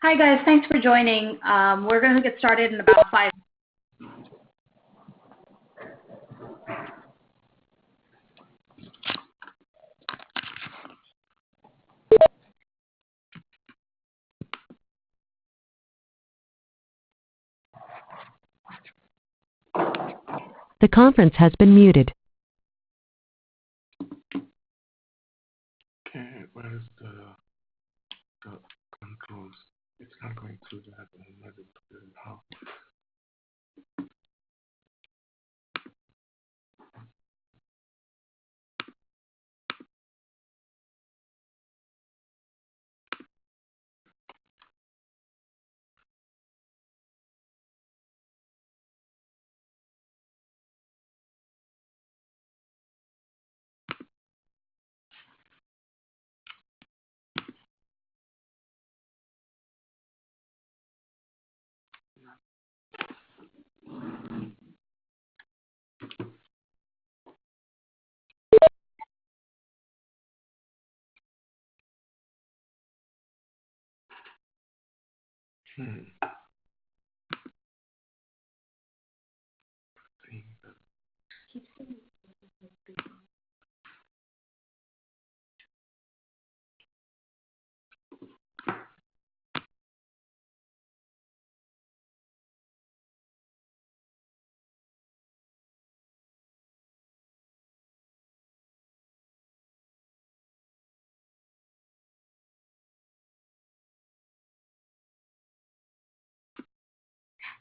Hi guys, thanks for joining. We're going to get started in about 5 minutes. The conference has been muted. Okay, where is the controls? It's not going through that. I'm not able to figure it out.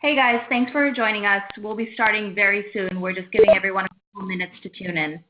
Hey guys, thanks for joining us. We'll be starting very soon. We're just giving everyone a couple minutes to tune in.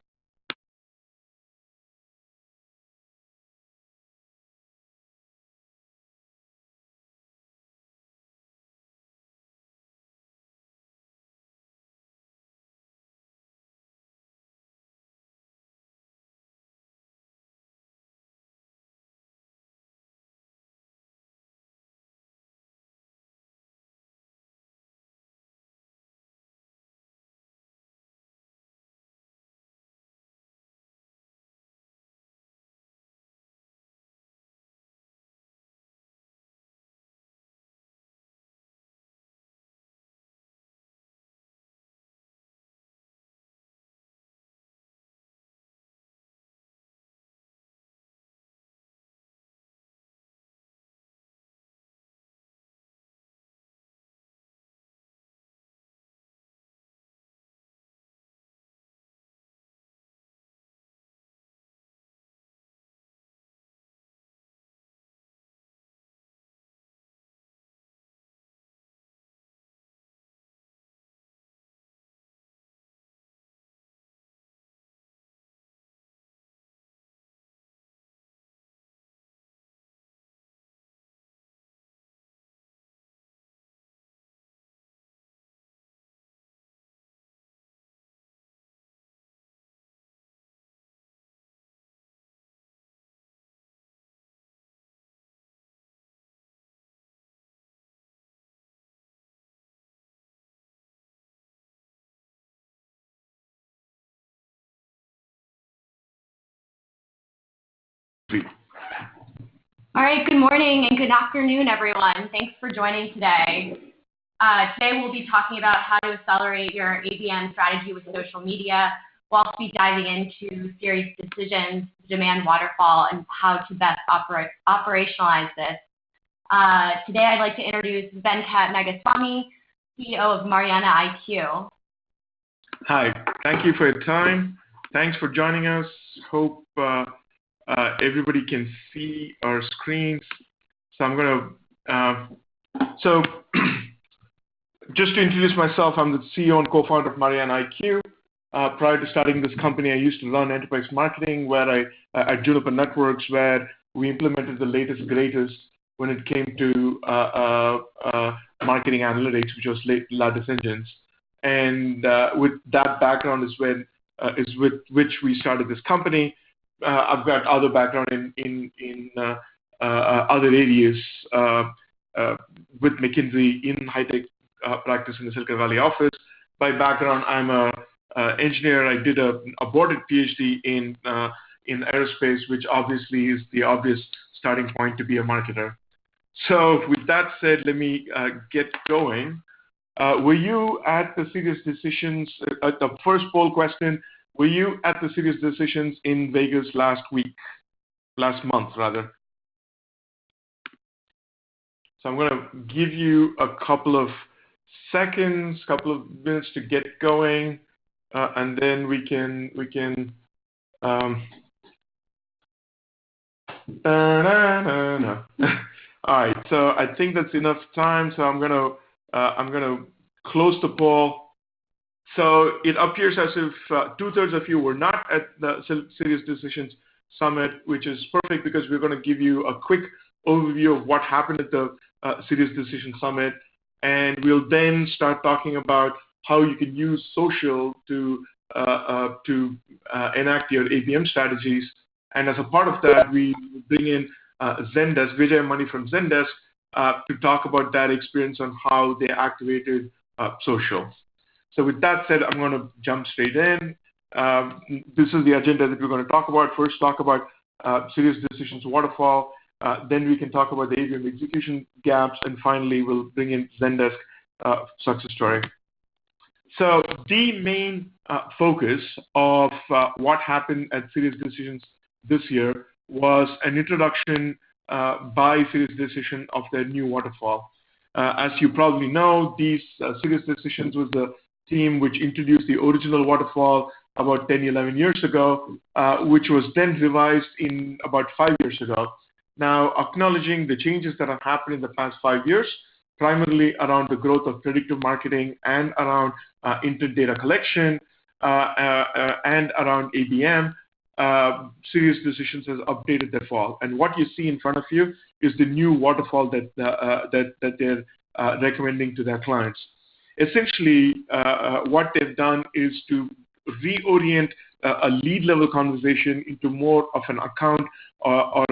All right, good morning and good afternoon, everyone. Thanks for joining today. Today we'll be talking about how to accelerate your ABM strategy with social media. We'll also be diving into SiriusDecisions, demand waterfall, and how to best operationalize this. Today I'd like to introduce Venkat Nagaswamy, CEO of MarianaIQ. Hi, thank you for your time. Thanks for joining us. Hope everybody can see our screens. So I'm going to, just to introduce myself, I'm the CEO and co-founder of MarianaIQ. Prior to starting this company, I used to run enterprise marketing where at Juniper Networks, where we implemented the latest, greatest when it came to marketing analytics, which was latest engines. And with that background is with which we started this company. I've got other background in other areas with McKinsey in high-tech practice in the Silicon Valley office. By background, I'm an engineer. I did a boarded PhD in aerospace, which obviously is the obvious starting point to be a marketer. So with that said, let me get going. Were you at the SiriusDecisions, the first poll question, were you at the SiriusDecisions in Vegas last month rather? So I'm going to give you a couple of seconds, couple of minutes to get going, and then we can all right, so I think that's enough time. So I'm gonna close the poll. So it appears as if 2/3 of you were not at the SiriusDecisions Summit, which is perfect because we're going to give you a quick overview of what happened at the SiriusDecisions Summit, and we'll then start talking about how you can use social to enact your ABM strategies. And as a part of that, we bring in Zendesk, Vijay Mani from Zendesk, to talk about that experience on how they activated social. So with that said, I'm going to jump straight in. This is the agenda that we're going to talk about. First, talk about SiriusDecisions Waterfall. Then we can talk about the ABM execution gaps. And finally, we'll bring in Zendesk success story. So the main focus of what happened at SiriusDecisions this year was an introduction by SiriusDecisions of their new Waterfall. As you probably know, SiriusDecisions was the team which introduced the original Waterfall about 10, 11 years ago, which was then revised in about 5 years ago. Now, acknowledging the changes that have happened in the past 5 years, primarily around the growth of predictive marketing and around intent data collection and around ABM, SiriusDecisions has updated their fall. And what you see in front of you is the new Waterfall that they're recommending to their clients. Essentially, what they've done is to reorient a lead level conversation into more of an account or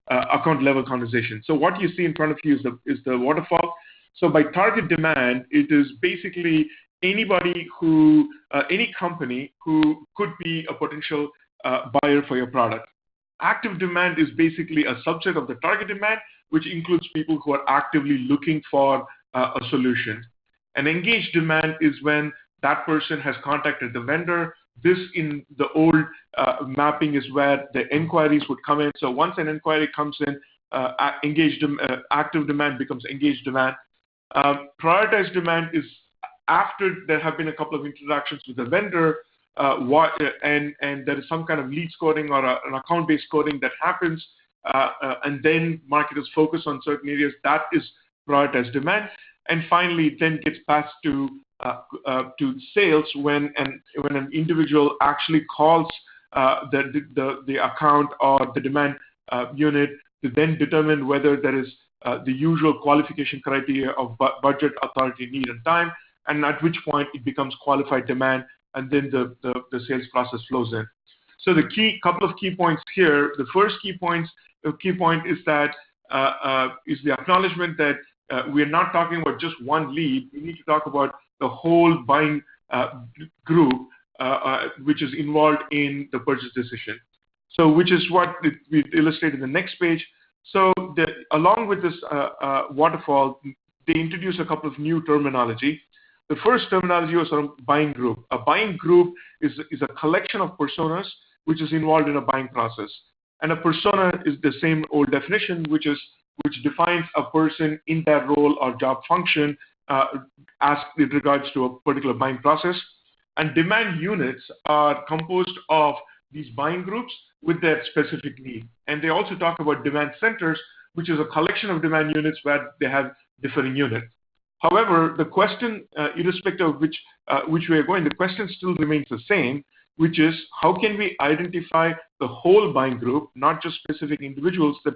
account level conversation. So what you see in front of you is the Waterfall. So by target demand, it is basically anybody any company who could be a potential buyer for your product. Active demand is basically a subset of the target demand, which includes people who are actively looking for a solution. And engaged demand is when that person has contacted the vendor. This in the old mapping is where the inquiries would come in. So once an inquiry comes in, active demand becomes engaged demand. Prioritized demand is after there have been a couple of interactions with the vendor, and there is some kind of lead scoring or an account-based scoring that happens, and then marketers focus on certain areas. That is prioritized demand. And finally, it then gets passed to sales when an individual actually calls the account or the demand unit to then determine whether there is the usual qualification criteria of budget, authority, need, and time, and at which point it becomes qualified demand, and then the sales process flows in. So the couple of key points here. The first key point is that is the acknowledgement that we are not talking about just one lead. We need to talk about the whole buying group, which is involved in the purchase decision. So, which is what we illustrate in the next page. So, along with this waterfall, they introduce a couple of new terminology. The first terminology was around buying group. A buying group is a collection of personas which is involved in a buying process. And a persona is the same old definition, which defines a person in that role or job function as with regards to a particular buying process. And demand units are composed of these buying groups with their specific need. And they also talk about demand centers, which is a collection of demand units where they have differing units. However, the question, irrespective of which way you're going, the question still remains the same, which is how can we identify the whole buying group, not just specific individuals that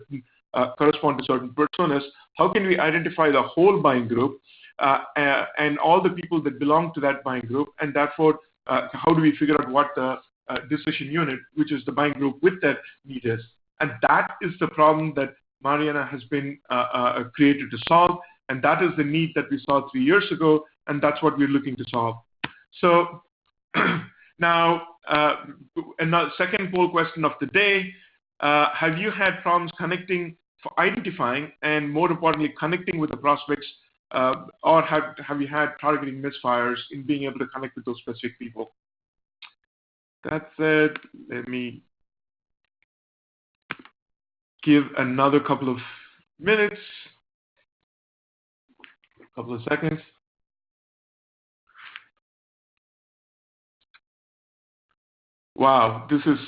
correspond to certain personas. How can we identify the whole buying group and all the people that belong to that buying group, and therefore how do we figure out what the decision unit, which is the buying group with that need is. And that is the problem that Mariana has been created to solve, and that is the need that we saw 3 years ago, and that's what we're looking to solve. So now, second poll question of the day, have you had problems connecting for identifying and, more importantly, connecting with the prospects, or have you had targeting misfires in being able to connect with those specific people? That said, let me give another couple of minutes, couple of seconds. Wow, this is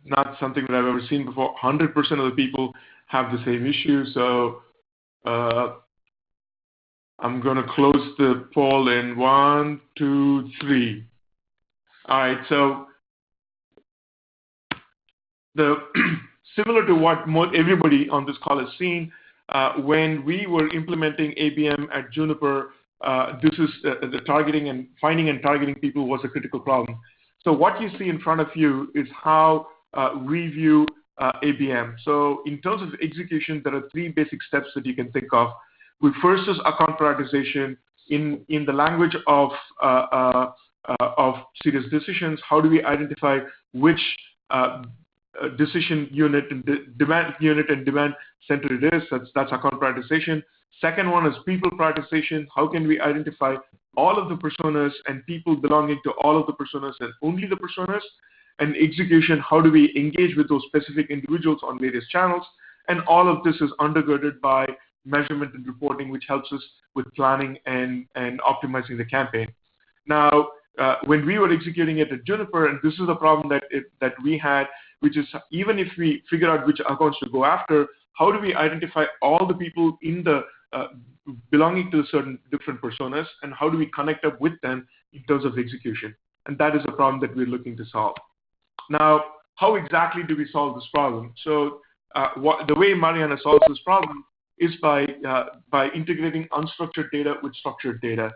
not something that I've ever seen before. 100% of the people have the same issue, so I'm going to close the poll in 1, 2, 3. All right, so similar to what everybody on this call has seen, when we were implementing ABM at Juniper, this is the targeting and finding and targeting people was a critical problem. So what you see in front of you is how we view ABM. So in terms of execution, there are 3 basic steps that you can think of. First is account prioritization. In the language of SiriusDecisions, how do we identify which decision unit and demand center it is? That's account prioritization. Second one is people prioritization. How can we identify all of the personas and people belonging to all of the personas and only the personas? And execution, how do we engage with those specific individuals on various channels? And all of this is undergirded by measurement and reporting, which helps us with planning and optimizing the campaign. Now, when we were executing it at Juniper, and this is the problem that we had, which is even if we figure out which accounts to go after, how do we identify all the people in the belonging to certain different personas, and how do we connect up with them in terms of execution? And that is a problem that we're looking to solve. Now, how exactly do we solve this problem? So the way Mariana solves this problem is by integrating unstructured data with structured data.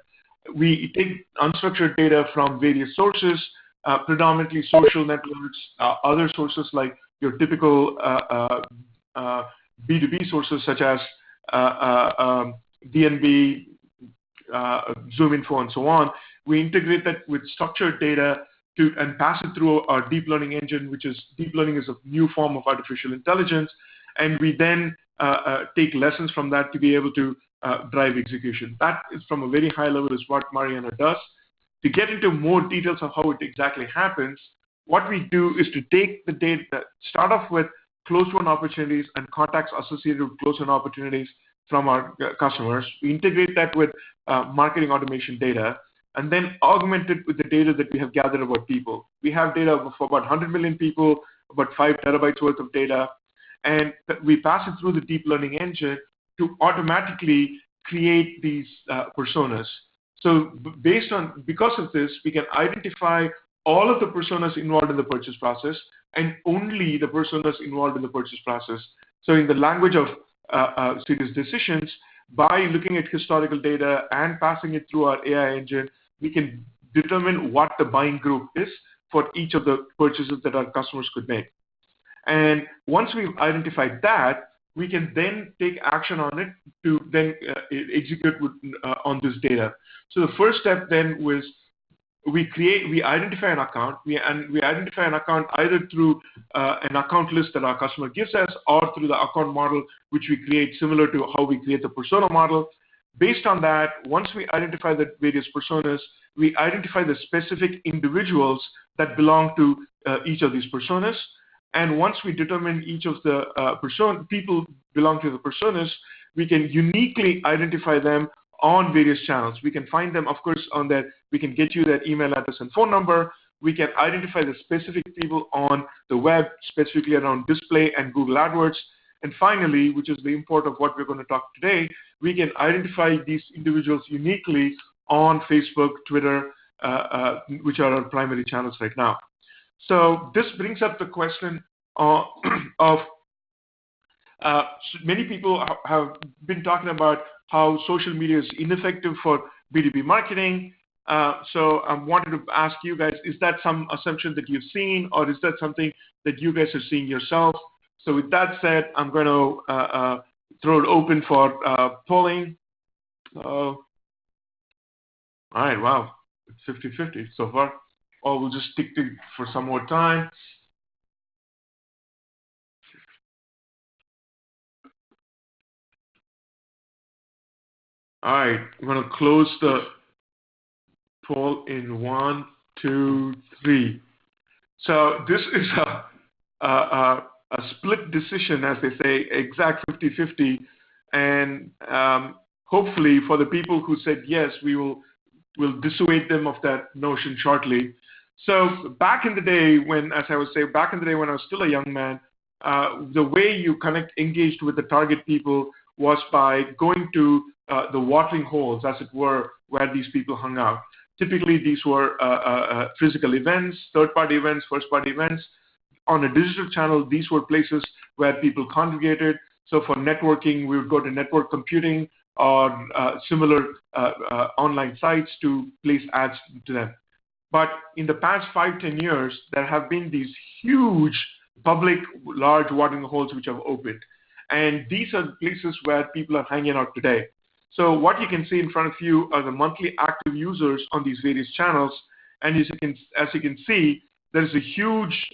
We take unstructured data from various sources, predominantly social networks, other sources like your typical B2B sources such as DNB, ZoomInfo, and so on. We integrate that with structured data and pass it through our deep learning engine, which is deep learning is a new form of artificial intelligence, and we then take lessons from that to be able to drive execution. That is, from a very high level, is what Mariana does. To get into more details of how it exactly happens, what we do is to take the data, start off with close-won opportunities and contacts associated with close-won opportunities from our customers. We integrate that with marketing automation data, and then augment it with the data that we have gathered about people. We have data for about 100 million people, about 5 terabytes worth of data, and we pass it through the deep learning engine to automatically create these personas. So because of this, we can identify all of the personas involved in the purchase process and only the personas involved in the purchase process. So in the language of SiriusDecisions, by looking at historical data and passing it through our AI engine, we can determine what the buying group is for each of the purchases that our customers could make. And once we've identified that, we can then take action on it to then execute on this data. So the first step then was we identify an account, we identify an account either through an account list that our customer gives us or through the account model, which we create similar to how we create the persona model. Based on that, once we identify the various personas, we identify the specific individuals that belong to each of these personas. And once we determine each of the people belong to the personas, we can uniquely identify them on various channels. We can find them, of course, on that. We can get you that email address and phone number. We can identify the specific people on the web, specifically around display and Google AdWords. And finally, which is the import of what we're going to talk today, we can identify these individuals uniquely on Facebook, Twitter, which are our primary channels right now. So this brings up the question of many people have been talking about how social media is ineffective for B2B marketing. So I wanted to ask you guys, is that some assumption that you've seen, or is that something that you guys are seeing yourself? So with that said, I'm going to throw it open for polling. All right, wow, it's 50-50 so far. Or we'll just stick to for some more time. All right, I'm going to close the poll in 1, 2, 3. So this is a split decision, as they say, exact 50-50. And hopefully for the people who said yes, we'll dissuade them of that notion shortly. So back in the day when, as I was saying, back in the day when I was still a young man, the way you engaged with the target people was by going to the watering holes, as it were, where these people hung out. Typically, these were physical events, third-party events, first-party events. On a digital channel, these were places where people congregated. So for networking, we would go to network computing or similar online sites to place ads to them. But in the past 5-10 years, there have been these huge public large watering holes which have opened. And these are the places where people are hanging out today. So what you can see in front of you are the monthly active users on these various channels. And as you can see, there is a huge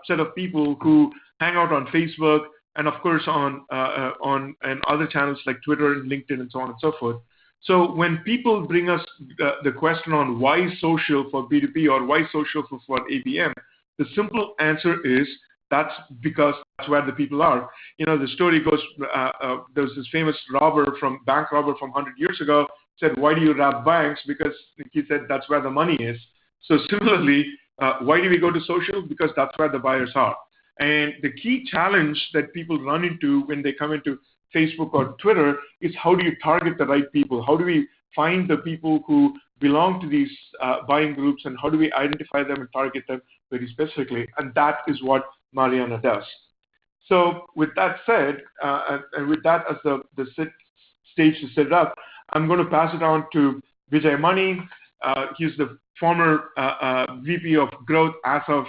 set of people who hang out on Facebook and, of course, on and other channels like Twitter and LinkedIn and so on and so forth. So when people bring us the question on why social for B2B or why social for ABM, the simple answer is that's because that's where the people are. You know, the story goes, there was this famous bank robber from 100 years ago, said, why do you rob banks? Because he said that's where the money is. So similarly, why do we go to social? Because that's where the buyers are. And the key challenge that people run into when they come into Facebook or Twitter is how do you target the right people? How do we find the people who belong to these buying groups, and how do we identify them and target them very specifically? And that is what Mariana does. So with that said, and with that as the stage to set it up, I'm going to pass it on to Vijay Mani. He's the former VP of Growth as of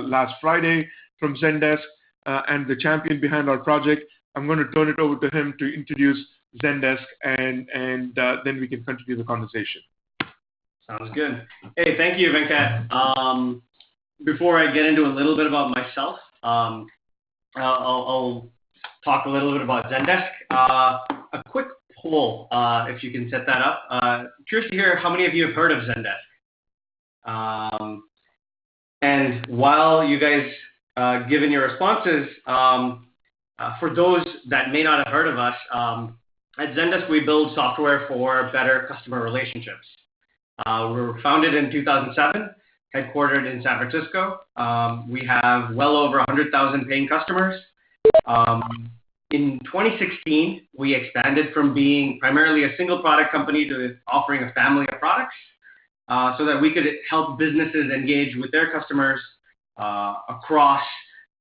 last Friday from Zendesk and the champion behind our project. I'm going to turn it over to him to introduce Zendesk, and then we can continue the conversation. Sounds good. Hey, thank you, Venkat. Before I get into a little bit about myself, I'll talk a little bit about Zendesk. A quick poll, if you can set that up. Curious to hear how many of you have heard of Zendesk. And while you guys given your responses, for those that may not have heard of us, at Zendesk we build software for better customer relationships. We were founded in 2007, headquartered in San Francisco. We have well over 100,000 paying customers. In 2016, we expanded from being primarily a single product company to offering a family of products so that we could help businesses engage with their customers across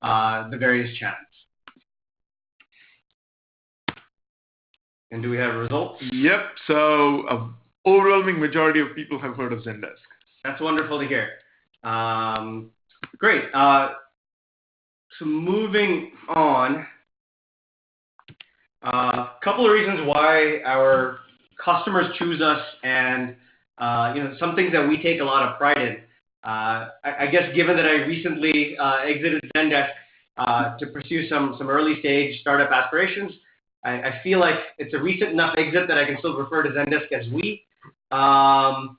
the various channels. And do we have results? Yep. So an overwhelming majority of people have heard of Zendesk. That's wonderful to hear. Great. So moving on, a couple of reasons why our customers choose us, and some things that we take a lot of pride in. I guess given that I recently exited Zendesk to pursue some early stage startup aspirations, I feel like it's a recent enough exit that I can still refer to Zendesk as we. So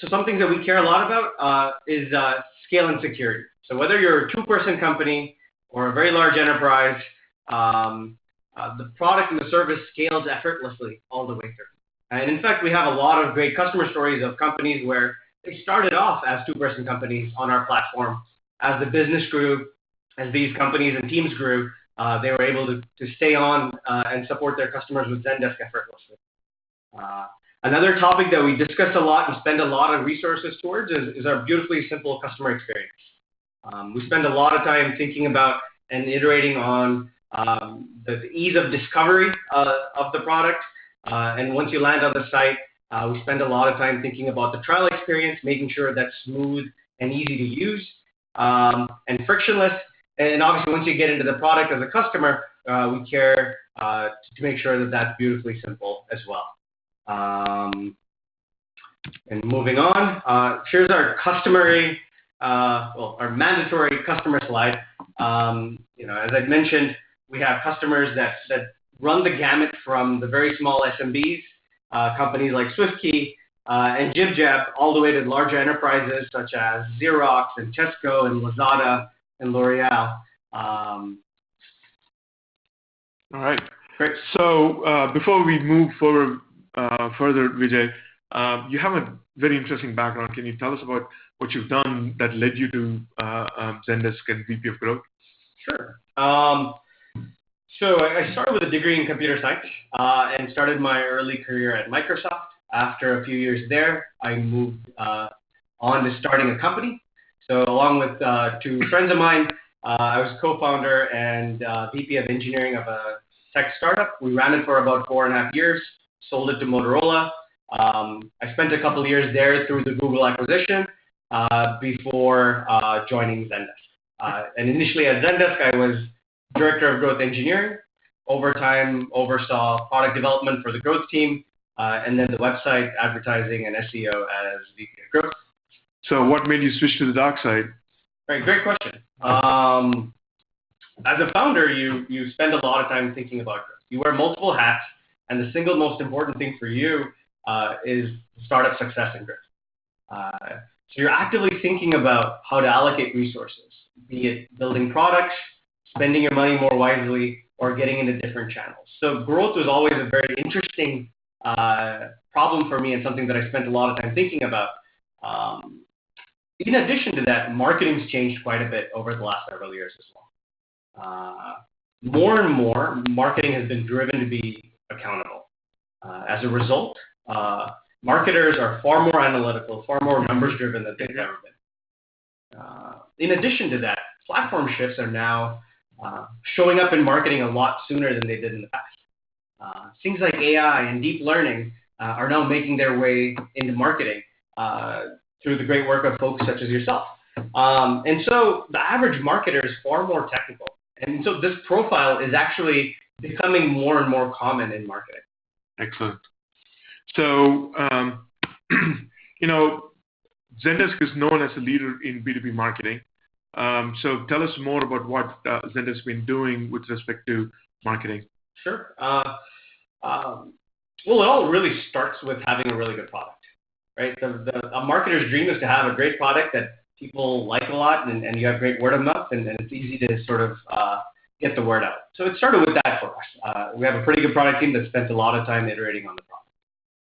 some things that we care a lot about is scale and security. So whether you're a two-person company or a very large enterprise, the product and the service scales effortlessly all the way through. And in fact, we have a lot of great customer stories of companies where they started off as two-person companies on our platform. As the business grew, as these companies and teams grew, they were able to stay on and support their customers with Zendesk effortlessly. Another topic that we discuss a lot and spend a lot of resources towards is our beautifully simple customer experience. We spend a lot of time thinking about and iterating on the ease of discovery of the product. And once you land on the site, we spend a lot of time thinking about the trial experience, making sure that's smooth and easy to use and frictionless. And obviously, once you get into the product as a customer, we care to make sure that that's beautifully simple as well. And moving on, here's our customary, our mandatory customer slide. As I mentioned, we have customers that run the gamut from the very small SMBs, companies like SwiftKey and JibJab, all the way to larger enterprises such as Xerox and Tesco and Lazada and L'Oreal. All right. Great. So before we move forward further, Vijay, you have a very interesting background. Can you tell us about what you've done that led you to Zendesk and VP of Growth? Sure. So I started with a degree in computer science and started my early career at Microsoft. After a few years there, I moved on to starting a company. So along with two friends of mine, I was co-founder and VP of engineering of a tech startup. We ran it for about 4.5 years, sold it to Motorola. I spent a couple of years there through the Google acquisition before joining Zendesk. And initially at Zendesk, I was Director of Growth Engineering. Over time, oversaw product development for the growth team, and then the website, advertising, and SEO as VP of Growth. So what made you switch to the dark side? Right, great question. As a founder, you spend a lot of time thinking about growth. You wear multiple hats, and the single most important thing for you is startup success and growth. So you're actively thinking about how to allocate resources, be it building products, spending your money more wisely, or getting into different channels. So growth was always a very interesting problem for me and something that I spent a lot of time thinking about. In addition to that, marketing's changed quite a bit over the last several years as well. More and more, marketing has been driven to be accountable. As a result, marketers are far more analytical, far more numbers-driven than they've ever been. In addition to that, platform shifts are now showing up in marketing a lot sooner than they did in the past. Things like AI and deep learning are now making their way into marketing through the great work of folks such as yourself. And so the average marketer is far more technical. And so this profile is actually becoming more and more common in marketing. Excellent. So, Zendesk is known as a leader in B2B marketing. So tell us more about what Zendesk has been doing with respect to marketing. Sure. Well, it all really starts with having a really good product, right? A marketer's dream is to have a great product that people like a lot, and you have great word of mouth, and it's easy to sort of get the word out. So it started with that for us. We have a pretty good product team that spent a lot of time iterating on the product.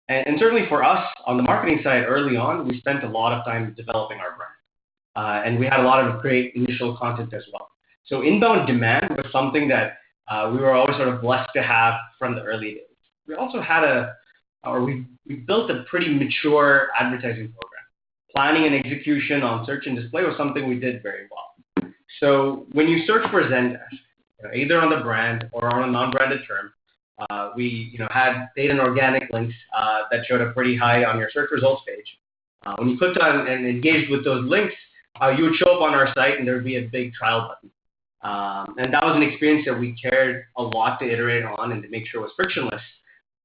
And certainly for us, on the marketing side early on, we spent a lot of time developing our brand. And we had a lot of great initial content as well. So inbound demand was something that we were always sort of blessed to have from the early days. We also had we built a pretty mature advertising program. Planning and execution on search and display was something we did very well. So when you search for Zendesk, either on the brand or on a non-branded term, we had paid and organic links that showed up pretty high on your search results page. When you clicked on and engaged with those links, you would show up on our site and there would be a big trial button. And that was an experience that we cared a lot to iterate on and to make sure it was frictionless.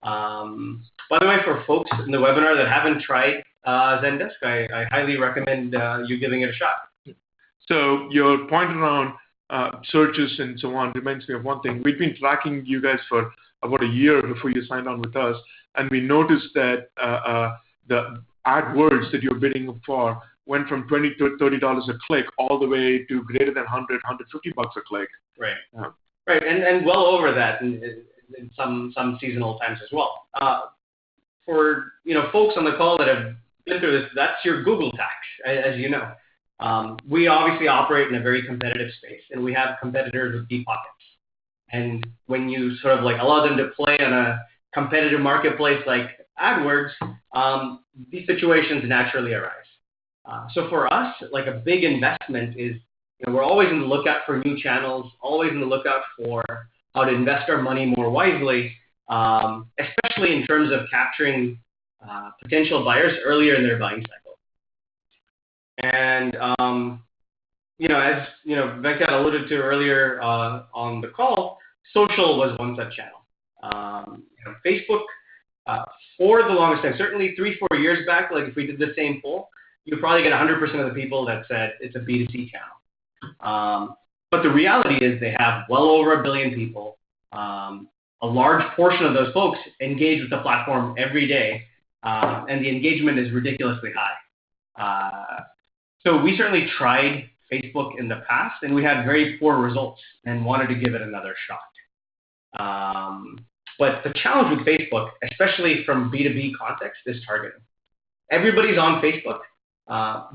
By the way, for folks in the webinar that haven't tried Zendesk, I highly recommend you giving it a shot. So your point around searches and so on reminds me of one thing. We've been tracking you guys for about a year before you signed on with us, and we noticed that the AdWords that you're bidding for went from $20 to $30 a click all the way to greater than $100, $150 a click. Right. Right, and well over that in some seasonal times as well. For folks on the call that have been through this, that's your Google tax, as you know. We obviously operate in a very competitive space, and we have competitors with deep pockets. And when you sort of allow them to play on a competitive marketplace like AdWords, these situations naturally arise. So for us, a big investment is, we're always in the lookout for new channels, always in the lookout for how to invest our money more wisely, especially in terms of capturing potential buyers earlier in their buying cycle. And, as Venkat alluded to earlier on the call, social was one such channel. Facebook, for the longest time, certainly 3-4 years back, if we did the same poll, you'd probably get 100% of the people that said it's a B2C channel. But the reality is they have well over 1 billion people, a a large portion of those folks engage with the platform every day, and the engagement is ridiculously high. So we certainly tried Facebook in the past, and we had very poor results and wanted to give it another shot. But the challenge with Facebook, especially from B2B context, is targeting. Everybody's on Facebook,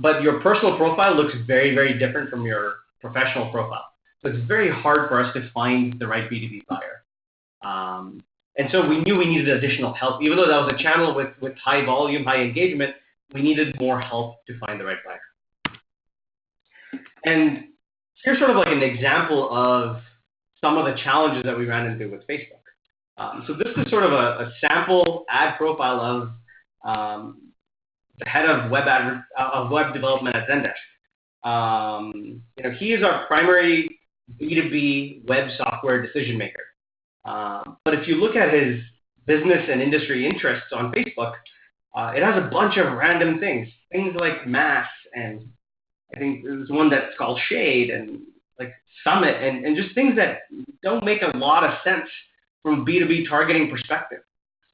but your personal profile looks very, very different from your professional profile. So it's very hard for us to find the right B2B buyer. And so we knew we needed additional help. Even though that was a channel with high volume, high engagement, we needed more help to find the right buyer. And here's sort of like an example of some of the challenges that we ran into with Facebook. So this is sort of a sample ad profile of the head of web development at Zendesk. He is our primary B2B web software decision maker. But if you look at his business and industry interests on Facebook, it has a bunch of random things like mass, and I think there's one that's called Shade, and like Summit, and just things that don't make a lot of sense from a B2B targeting perspective.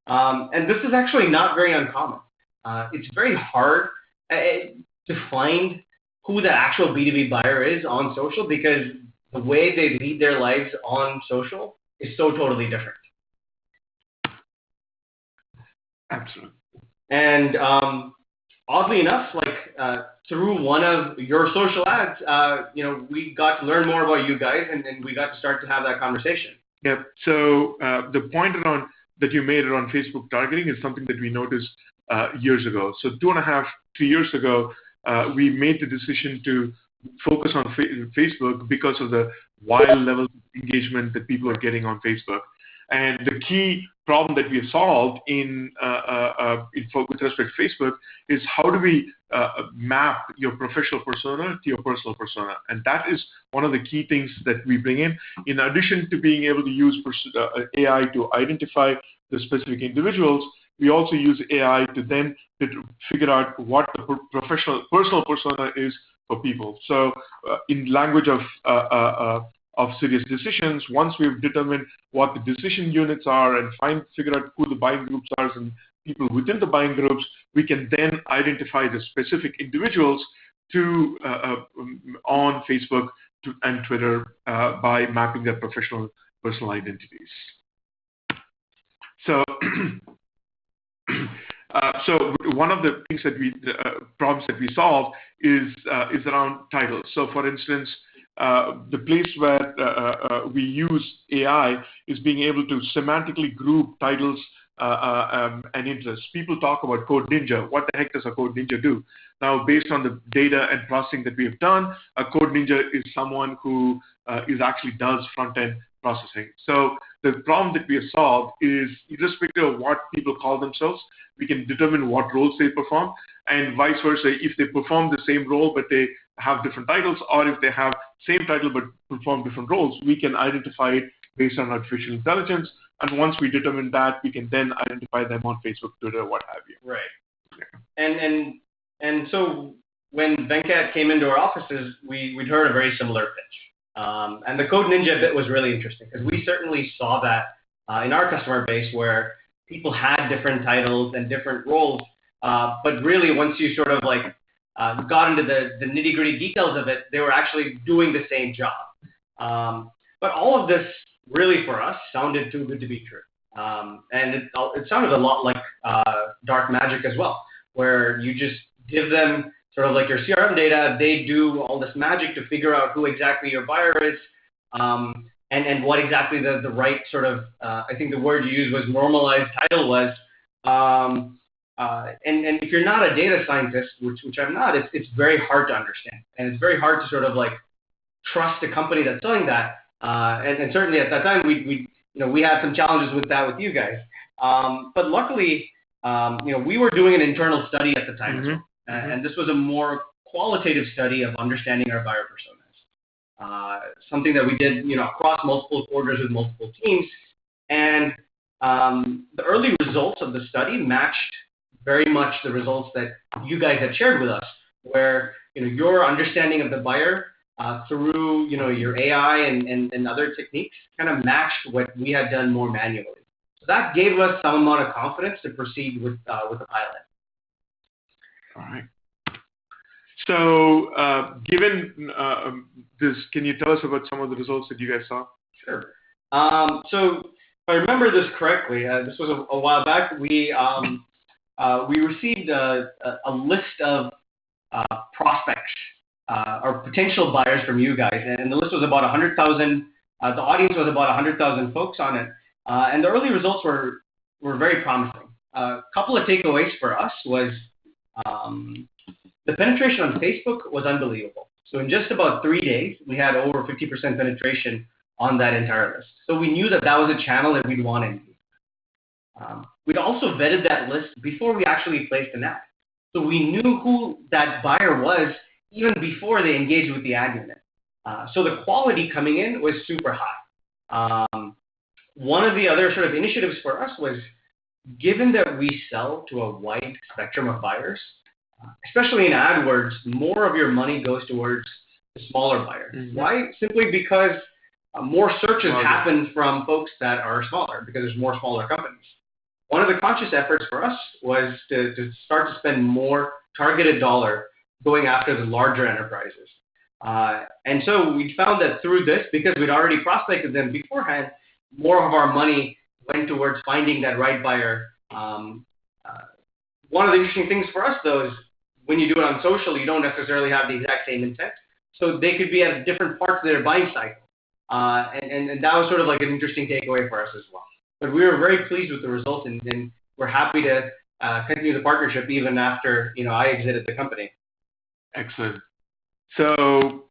And this is actually not very uncommon. It's very hard to find who the actual B2B buyer is on social, because the way they lead their lives on social is so totally different. Absolutely. And oddly enough, through one of your social ads, we got to learn more about you guys, and we got to start to have that conversation. Yeah. So the point that you made around Facebook targeting is something that we noticed years ago. So 2.5, 3 years ago, we made the decision to focus on Facebook because of the wild levels of engagement that people are getting on Facebook. And the key problem that we have solved with respect to Facebook is how do we map your professional persona to your personal persona. And that is one of the key things that we bring in. In addition to being able to use AI to identify the specific individuals, we also use AI to then figure out what the personal persona is for people. So in language of SiriusDecisions, once we've determined what the decision units are and figure out who the buying groups are and people within the buying groups, we can then identify the specific individuals on Facebook and Twitter by mapping their personal identities. So one of the things problems that we solve is around titles. So for instance, the place where we use AI is being able to semantically group titles and interests. People talk about Code Ninja. What the heck does a Code Ninja do? Now, based on the data and processing that we have done, a Code Ninja is someone who actually does front-end processing. So the problem that we have solved is, irrespective of what people call themselves, we can determine what roles they perform, and vice versa. If they perform the same role but they have different titles, or if they have same title but perform different roles, we can identify it based on artificial intelligence. And once we determine that, we can then identify them on Facebook, Twitter, what have you. Right. Yeah. And so when Venkat came into our offices, we'd heard a very similar pitch. And the Code Ninja bit was really interesting, because we certainly saw that in our customer base, where people had different titles and different roles, but really once you sort of got into the nitty-gritty details of it, they were actually doing the same job. But all of this really for us sounded too good to be true. And it sounded a lot like dark magic as well, where you just give them sort of like your CRM data, they do all this magic to figure out who exactly your buyer is, and what exactly the right sort of, I think the word you used was normalized title was. And if you're not a data scientist, which I'm not, it's very hard to understand. And it's very hard to sort of trust a company that's doing that. And certainly at that time, we had some challenges with that with you guys. But luckily, we were doing an internal study at the time as well. And this was a more qualitative study of understanding our buyer personas. Something that we did, across multiple quarters with multiple teams. And the early results of the study matched very much the results that you guys had shared with us, where your understanding of the buyer through your AI and other techniques kind of matched what we had done more manually. So that gave us some amount of confidence to proceed with the pilot. All right. So given this, can you tell us about some of the results that you guys saw? Sure. So if I remember this correctly, this was a while back, we received a list of prospects or potential buyers from you guys, and the list was about 100,000. The audience was about 100,000 folks on it, and the early results were very promising. A couple of takeaways for us was the penetration on Facebook was unbelievable. So in just about 3 days, we had over 50% penetration on that entire list. So we knew that was a channel that we'd want to use. We'd also vetted that list before we actually placed an ad. So we knew who that buyer was even before they engaged with the ad unit. So the quality coming in was super high. One of the other sort of initiatives for us was, given that we sell to a wide spectrum of buyers, especially in AdWords, more of your money goes towards the smaller buyer. Mm-hmm. Why? Simply because more searches happen from folks that are smaller, because there's more smaller companies. One of the conscious efforts for us was to start to spend more targeted dollar going after the larger enterprises. And so we found that through this, because we'd already prospected them beforehand, more of our money went towards finding that right buyer. One of the interesting things for us, though, is when you do it on social, you don't necessarily have the exact same intent. So they could be at different parts of their buying cycle. And that was sort of like an interesting takeaway for us as well. But we were very pleased with the results, and we're happy to continue the partnership even after I exited the company. Excellent. So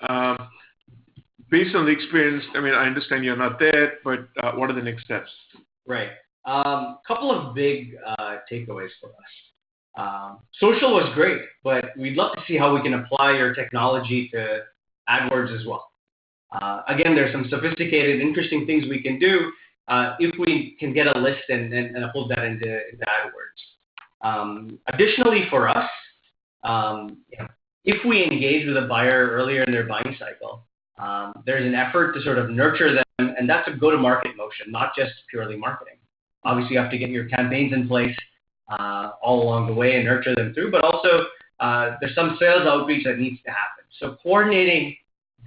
based on the experience, I mean, I understand you're not there, but what are the next steps? Right. Couple of big takeaways for us. Social was great, but we'd love to see how we can apply your technology to AdWords as well. Again, there's some sophisticated, interesting things we can do if we can get a list and upload that into AdWords. Additionally, for us, if we engage with a buyer earlier in their buying cycle, there's an effort to sort of nurture them, and that's a go-to-market motion, not just purely marketing. Obviously, you have to get your campaigns in place all along the way and nurture them through, but also there's some sales outreach that needs to happen. So coordinating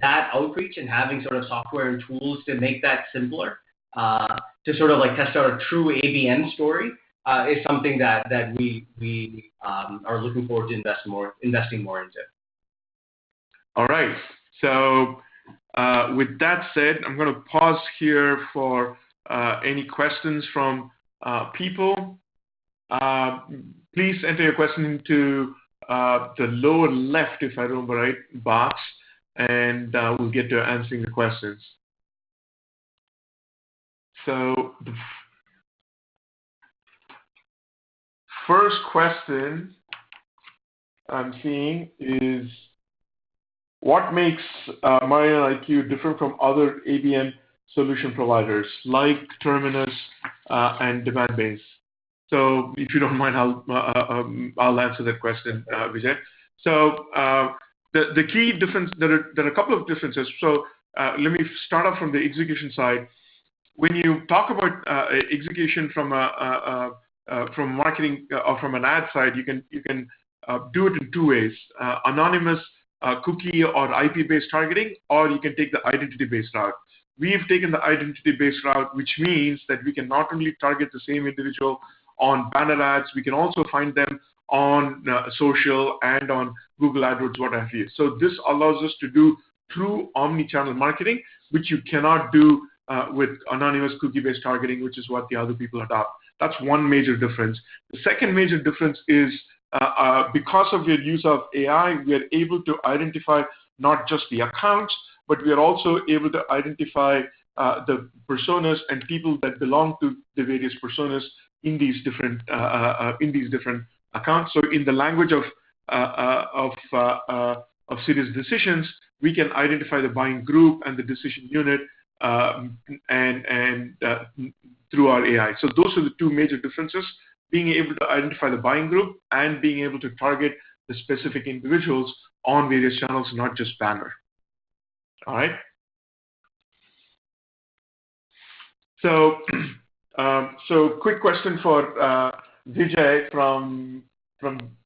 that outreach and having sort of software and tools to make that simpler, to sort of like test out a true ABM story, is something that we are looking forward to investing more into. All right. So with that said, I'm going to pause here for any questions from people. Please enter your question into the lower left, if I remember right, box, and we'll get to answering the questions. So the first question I'm seeing is, what makes MarianaIQ different from other ABM solution providers like Terminus and Demandbase? So if you don't mind, I'll answer that question, Vijay. So the key difference, there are a couple of differences. So let me start off from the execution side. When you talk about execution from marketing or from an ad side, you can do it in two ways: anonymous cookie or IP-based targeting, or you can take the identity-based route. We've taken the identity-based route, which means that we can not only target the same individual on banner ads, we can also find them on social and on Google AdWords, what have you. So this allows us to do true omni-channel marketing, which you cannot do with anonymous cookie-based targeting, which is what the other people adopt. That's one major difference. The second major difference is because of your use of AI, we are able to identify not just the accounts, but we are also able to identify the personas and people that belong to the various personas in these different accounts. So in the language of SiriusDecisions, we can identify the buying group and the decision unit and through our AI. So those are the two major differences: being able to identify the buying group and being able to target the specific individuals on various channels, not just banner. All right. So, quick question for Vijay from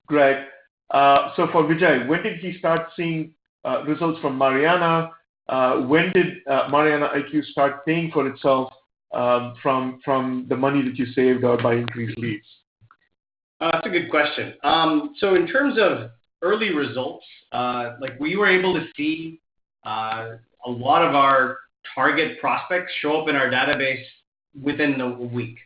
Greg. So for Vijay, when did he start seeing results from Mariana? When did MarianaIQ start paying for itself from the money that you saved or by increased leads? That's a good question. So in terms of early results, like we were able to see a lot of our target prospects show up in our database within a week.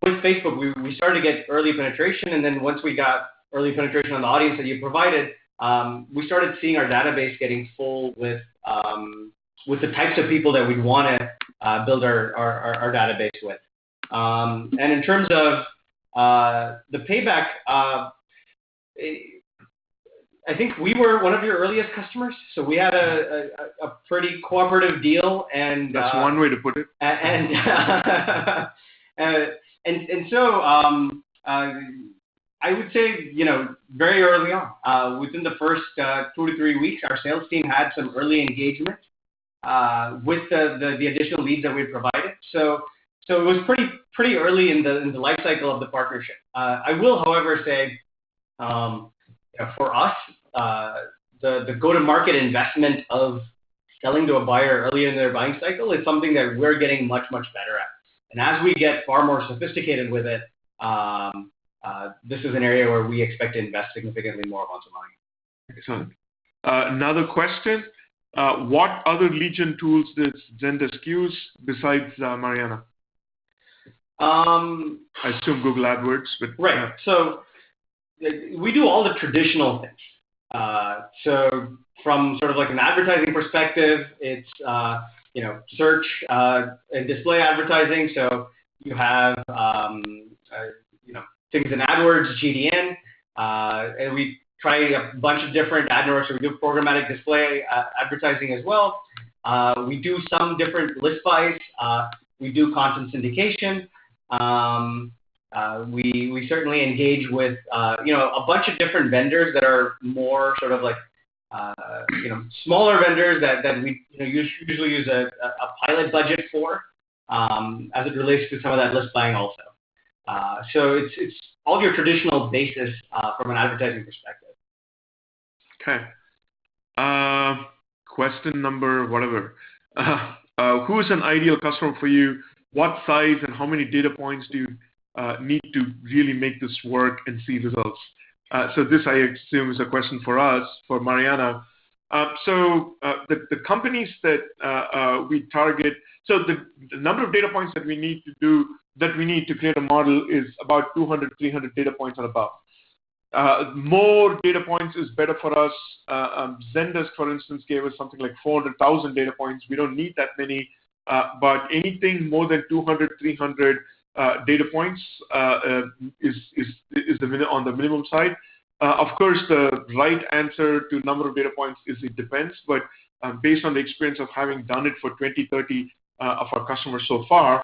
With Facebook, we started to get early penetration, and then once we got early penetration on the audience that you provided, we started seeing our database getting full with the types of people that we'd want to build our database with. And in terms of the payback, I think we were one of your earliest customers, so we had a pretty cooperative deal, and that's one way to put it. And so I would say, very early on, within the first 2 to 3 weeks, our sales team had some early engagement with the additional leads that we provided. So it was pretty early in the life cycle of the partnership. I will, however, say for us, the go-to-market investment of selling to a buyer early in their buying cycle is something that we're getting much, much better at. And as we get far more sophisticated with it, this is an area where we expect to invest significantly more amounts of money. Excellent. Another question. What other lead gen tools does Zendesk use besides Mariana? I assume Google AdWords. But, right. So we do all the traditional things. So from sort of like an advertising perspective, it's search and display advertising. So you have things in AdWords, GDN, and we try a bunch of different ad networks. So we do programmatic display advertising as well. We do some different list buys. We do content syndication. We certainly engage with a bunch of different vendors that are more sort of like smaller vendors that we usually use a pilot budget for as it relates to some of that list buying also. So it's all your traditional basis from an advertising perspective. Okay. Question number whatever. Who is an ideal customer for you? What size and how many data points do you need to really make this work and see results? So this, I assume, is a question for us, for Mariana. So the companies that we target, so the number of data points that we need to create a model is about 200, 300 data points and above. More data points is better for us. Zendesk, for instance, gave us something like 400,000 data points. We don't need that many, but anything more than 200, 300 data points is on the minimum side. Of course, the right answer to number of data points is it depends, but based on the experience of having done it for 20, 30 of our customers so far,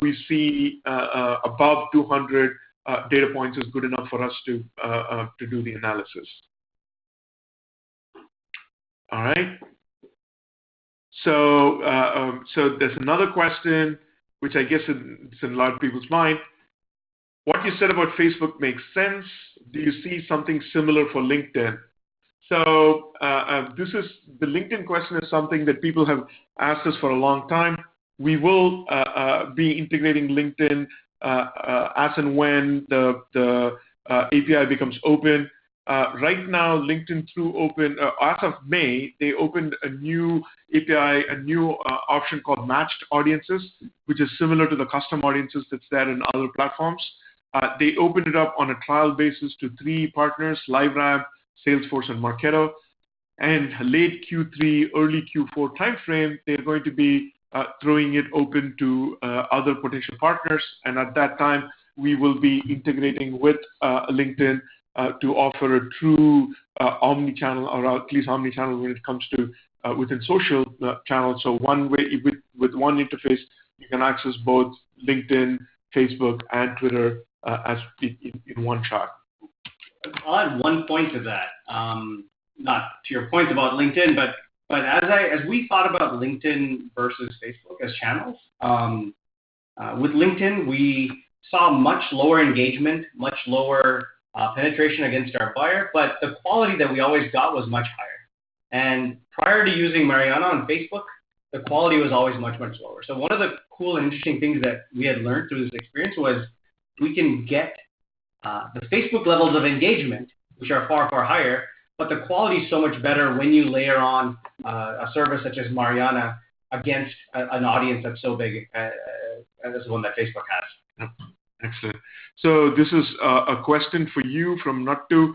we see above 200 data points is good enough for us to do the analysis. All right. So there's another question, which I guess is in a lot of people's mind. What you said about Facebook makes sense. Do you see something similar for LinkedIn? So the LinkedIn question is something that people have asked us for a long time. We will be integrating LinkedIn as and when the API becomes open. Right now, LinkedIn as of May, they opened a new API, a new option called Matched Audiences, which is similar to the custom audiences that's there in other platforms. They opened it up on a trial basis to 3 partners, LiveRamp, Salesforce, and Marketo. And late Q3, early Q4 timeframe, they're going to be throwing it open to other potential partners. And at that time, we will be integrating with LinkedIn to offer a true omni-channel, or at least omni-channel when it comes to within social channels. So one way, with one interface, you can access both LinkedIn, Facebook, and Twitter as in one shot. I'll add one point to that. not to your point about LinkedIn, but as we thought about LinkedIn versus Facebook as channels, with LinkedIn we saw much lower engagement, much lower penetration against our buyer, but the quality that we always got was much higher. And prior to using Mariana on Facebook, the quality was always much, much lower. So one of the cool and interesting things that we had learned through this experience was we can get the Facebook levels of engagement, which are far, far higher, but the quality is so much better when you layer on a service such as Mariana against an audience that's so big as the one that Facebook has. Excellent. So this is a question for you from Nattu.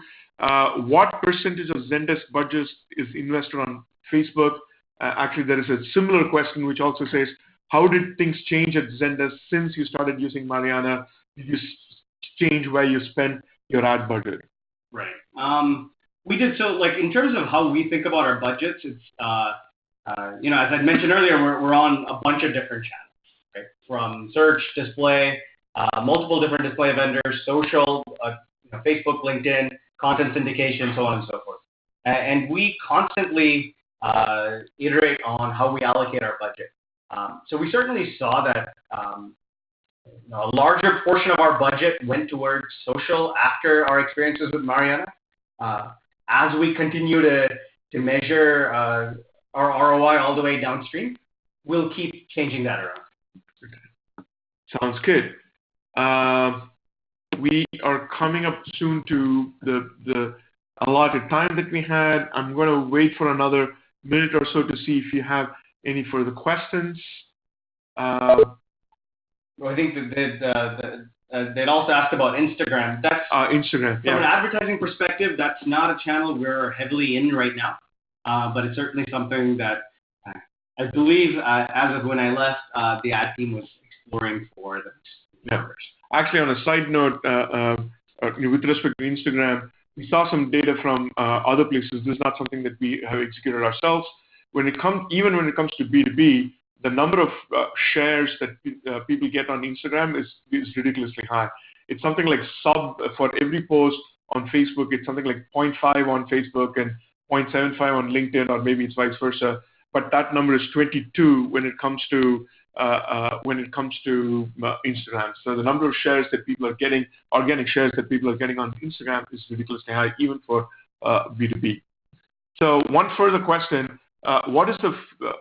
What percentage of Zendesk budget is invested on Facebook? Actually, there is a similar question which also says, how did things change at Zendesk since you started using Mariana? Did you change where you spend your ad budget? Right. We did. So, like, in terms of how we think about our budgets, it's, as I mentioned earlier, we're on a bunch of different channels, right? From search, display, multiple different display vendors, social, Facebook, LinkedIn, content syndication, so on and so forth. And we constantly iterate on how we allocate our budget. So we certainly saw that a larger portion of our budget went towards social after our experiences with Mariana. As we continue to measure our ROI all the way downstream, we'll keep changing that around. Okay. Sounds good. We are coming up soon to the allotted time that we had. I'm going to wait for another minute or so to see if you have any further questions. Well, I think that they'd also asked about Instagram. That's Instagram. From an advertising perspective, that's not a channel we're heavily in right now, but it's certainly something that I believe, as of when I left, the ad team was exploring for the members. Actually, on a side note, with respect to Instagram, we saw some data from other places. This is not something that we have executed ourselves. Even when it comes to B2B, the number of shares that people get on Instagram is ridiculously high. It's something like for every post on Facebook, it's something like 0.5 on Facebook and 0.75 on LinkedIn, or maybe it's vice versa. But that number is 22 when it comes to Instagram. So the number of shares that people are getting, organic shares that people are getting on Instagram, is ridiculously high, even for B2B. So one further question: what is the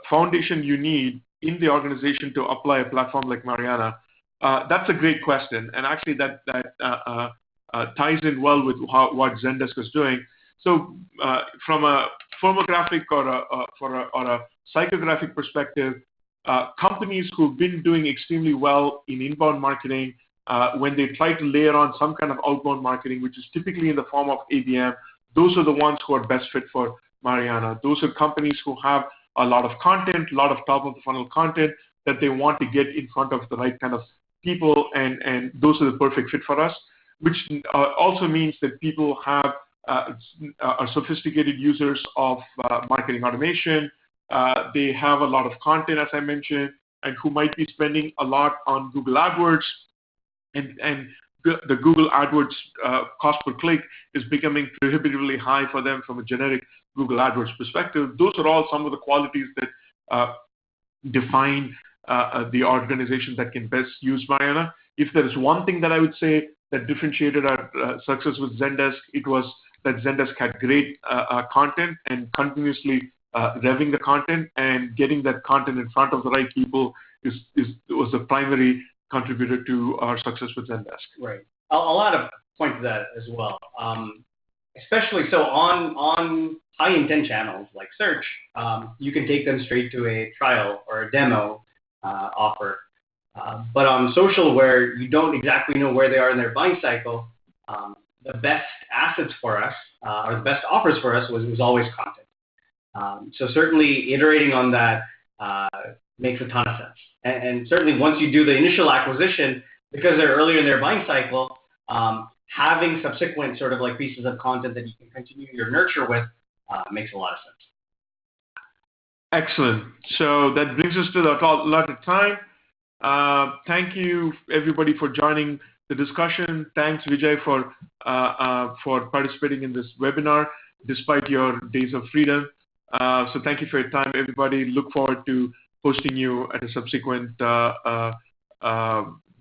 foundation you need in the organization to apply a platform like Mariana? That's a great question, and actually that ties in well with what Zendesk is doing. So from a firmographic or a psychographic perspective, companies who've been doing extremely well in inbound marketing, when they try to layer on some kind of outbound marketing, which is typically in the form of ABM, those are the ones who are best fit for Mariana. Those are companies who have a lot of content, a lot of top-of-the-funnel content that they want to get in front of the right kind of people, and those are the perfect fit for us, which also means that people are sophisticated users of marketing automation. They have a lot of content, as I mentioned, and who might be spending a lot on Google AdWords, and the Google AdWords cost per click is becoming prohibitively high for them from a generic Google AdWords perspective. Those are all some of the qualities that define the organization that can best use Mariana. If there is one thing that I would say that differentiated our success with Zendesk, it was that Zendesk had great content and continuously revving the content and getting that content in front of the right people was the primary contributor to our success with Zendesk. Right. I'll add a point to that as well. Especially so on high intent channels like search, you can take them straight to a trial or a demo offer. But on social, where you don't exactly know where they are in their buying cycle, the best assets for us, or the best offers for us was always content. So certainly iterating on that makes a ton of sense. And certainly once you do the initial acquisition, because they're earlier in their buying cycle, having subsequent sort of like pieces of content that you can continue your nurture with makes a lot of sense. Excellent. So that brings us to the allotted time. Thank you, everybody, for joining the discussion. Thanks, Vijay, for participating in this webinar. despite your days of freedom. So thank you for your time, everybody. Look forward to hosting you at a subsequent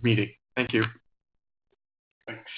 meeting. Thank you. Thanks.